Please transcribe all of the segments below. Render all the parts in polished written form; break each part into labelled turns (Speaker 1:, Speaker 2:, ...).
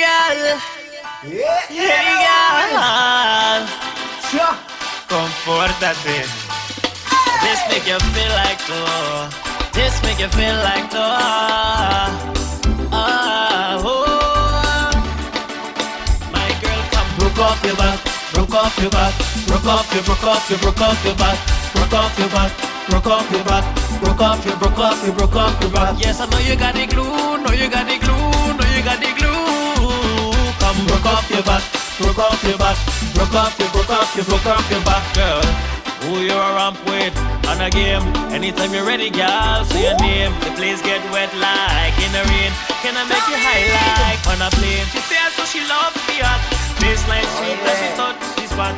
Speaker 1: girl. Hey, girl. Comportate. This make you feel like though. This make you feel like though. Oh. My girl, come broke off your back, broke off your back, broke off your back, broke off your back, broke off your back, broke off your back, broke off your back. Yes, I know you got the glue, know you got the glue, know you got the glue. Come broke off your back, broke off your back, broke off your back, girl. Who you a ramp with on a game? Anytime you're ready, girl, say your name. The place get wet like in the rain. Can I make you high like on a plane? She says so she love the hot. Baseline sweet as she touch this spot.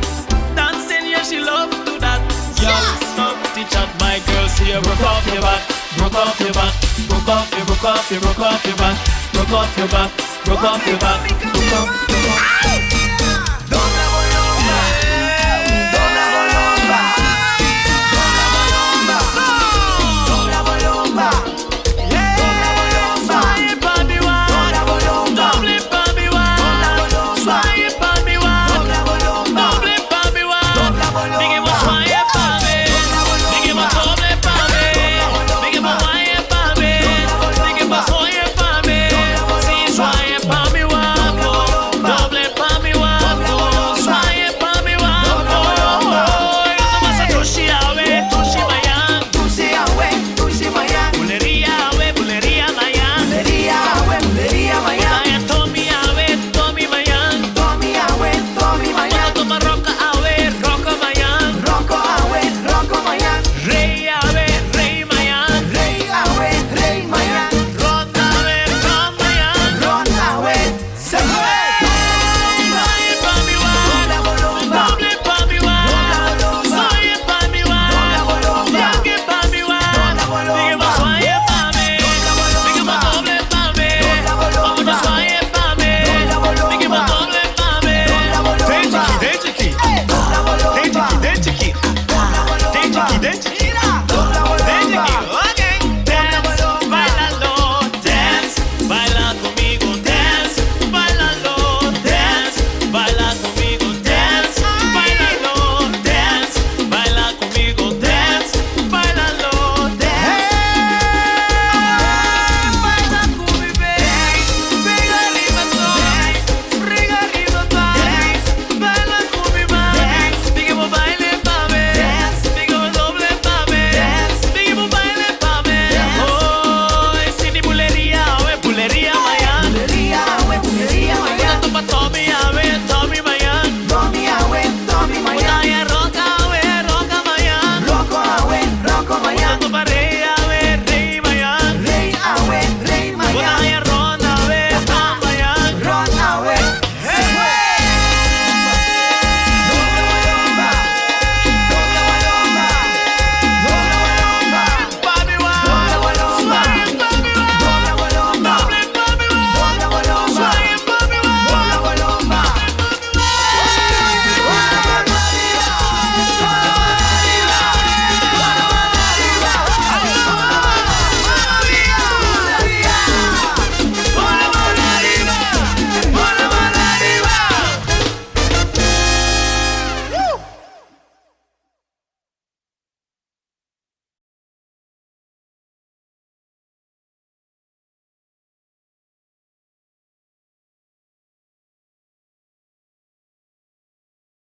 Speaker 1: Dancing, yeah, she love to do that. Girl, stop the chat, my girl. See you broke off your back, broke off your back, broke off your, broke off your, broke off your back, broke off your back, broke off your back, broke off your back.